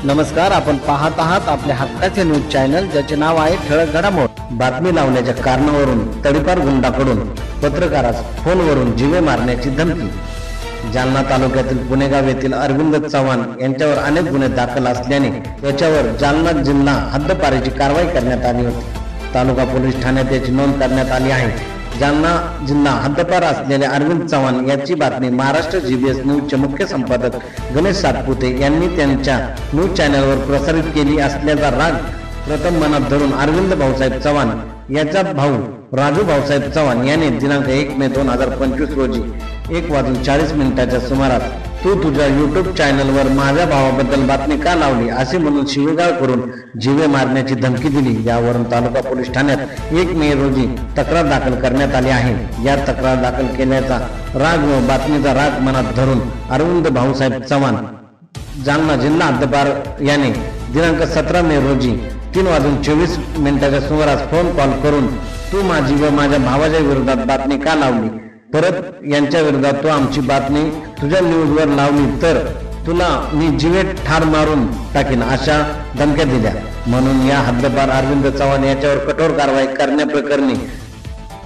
नमस्कार, आपण पाहत आहात आपल्या हक्काचे न्यूज चॅनल, ज्याचे नाव आहे ठळक घडामोड। बातमी लावण्याच्या कारणावरून तडीपार गुंडाकडून पत्रकारास फोनवरून जीवे मारण्याची धमकी। जालना तालुक्यातील पुणेगाव येथील अरविंद चव्हाण यांच्यावर अनेक गुन्हे दाखल असल्याने त्याच्यावर जालना जिल्हा हद्दपारीची कारवाई करण्यात आली होती। तालुका पोलीस ठाण्यात याची नोंद करण्यात आली आहे। जालना जिल्हा हद्दपार असलेल्या अरविंद चव्हाण याची बातमी महाराष्ट्र जीबीएस न्यूजचे मुख्य संपादक गणेश सातपुते यांनी त्यांच्या न्यूज चॅनलवर प्रसारित केली असल्याचा राग प्रथम मनात धरून अरविंद भाऊसाहेब चव्हाण याचा भाऊ राजू भाऊसाहेब चव्हाण याने दिनांक 1 मे 2025 रोजी 1:40 सुमारास तू तुझ्या युट्यूब चॅनलवर माझ्या भावाबद्दल बातमी का लावली असे म्हणून शिवीगाळ करून जीवे मारण्याची धमकी दिली। यावरून तालुका पोलीस ठाण्यात 1 मे रोजी तक्रार दाखल करण्यात आली आहे। या तक्रार दाखल केल्याचा राग व बातमीचा राग मनात धरून अरविंद भाऊसाहेब चव्हाण जालना जिल्हा हद्दपार याने दिनांक 17 मे रोजी 3:24 सुमारास फोन कॉल करून तू माझी व माझ्या भावाच्या विरोधात बातमी का लावली, परत यांच्या विरोधात तू आमची बातमी तुझ्या न्यूजवर लावली तर तुला मी जीवे ठार मारून टाकीन अशा धमक्या दिल्या। म्हणून या हद्दपार अरविंद चव्हाण याच्यावर कठोर कारवाई करण्याप्रकरणी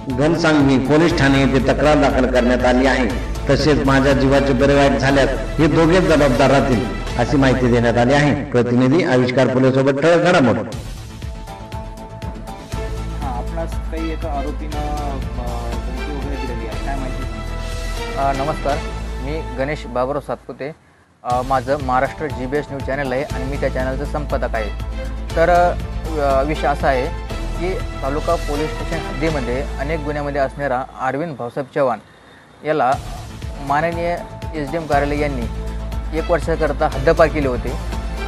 घनसांगवी पोलीस ठाणे येथे तक्रार दाखल करण्यात आली आहे। तसेच माझ्या जीवाचे बरे वाईट झाल्यास हे दोघे जबाबदार राहतील अशी माहिती देण्यात आली आहे। प्रतिनिधी आविष्कार फुले सोबत ठळक घडामोड। काही एका आरोपीनं धमकी वगैरे दिलेली आहे, काय माहिती? नमस्कार, मी गणेश बाबुराव सातपुते। माझं महाराष्ट्र जीबीएस न्यूज चॅनल आहे आणि मी त्या चॅनलचं संपादक आहे। तर विषय असा आहे की तालुका पोलीस स्टेशन हद्दीमध्ये अनेक गुन्ह्यामध्ये असणारा अरविंद भाऊसाहेब चव्हाण याला माननीय SDM कार्यालय यांनी 1 वर्षाकरता हद्दपार केले होते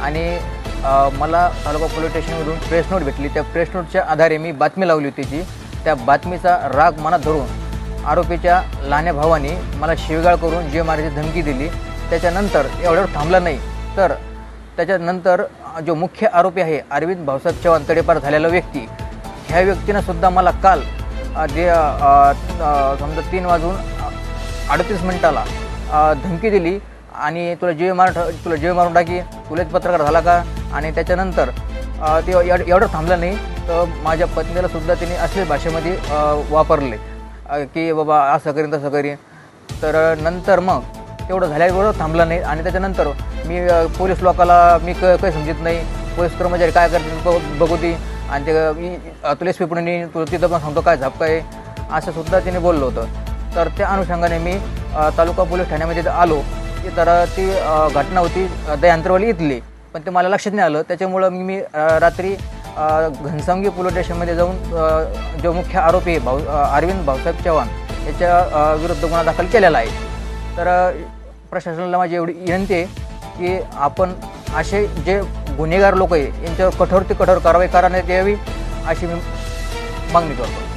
आणि मला तालुका पोलीस स्टेशनमधून प्रेस नोट भेटली। त्या प्रेस नोटच्या आधारे मी बातमी लावली होती जी त्या बातमीचा राग मनात धरून आरोपीच्या लहान्या भावाने मला शिवीगाळ करून जीवे मारण्याची धमकी दिली। त्याच्यानंतर एवढ्यावर थांबला नाही तर त्याच्यानंतर जो मुख्य आरोपी आहे अरविंद भाऊसाहेब चव्हाण तडीपार झालेला व्यक्ती, ह्या व्यक्तीनं सुद्धा मला काल समजा 3:38 धमकी दिली आणि तुला जीवे मारून टाकी, तुलाच पत्रकार झाला का। आणि त्याच्यानंतर ते एवढं थांबलं नाही तर माझ्या पत्नीला सुद्धा तिने असल्या भाषेमध्ये वापरले की बाबा असं करीन तसं करीन। तर नंतर मग तेवढं झाल्याबरोबर थांबलं नाही आणि त्याच्यानंतर मी पोलीस लोकाला मी काही समजत नाही, पोलीस कर्मचारी काय करते बघू ती आणि ते तुला SP पुणे तुला तिथं पण सांगतो काय झापका आहे असं सुद्धा तिने बोललं होतं। तर त्या अनुषंगाने मी तालुका पोलीस ठाण्यामध्ये आलो तर ती घटना होती दयांत्रवाली इथली, पण ते मला लक्षात नाही आलं। त्याच्यामुळं मी रात्री घनसांगवी पोलीस स्टेशनमध्ये जाऊन जो मुख्य आरोपी अरविंद भाऊसाहेब चव्हाण याच्या विरुद्ध गुन्हा दाखल केलेला आहे। तर प्रशासनाला माझी एवढी विनंती आहे की आपण असे जे गुन्हेगार लोक आहे यांच्यावर कठोर कारवाई करण्यात यावी अशी मी मागणी करतो।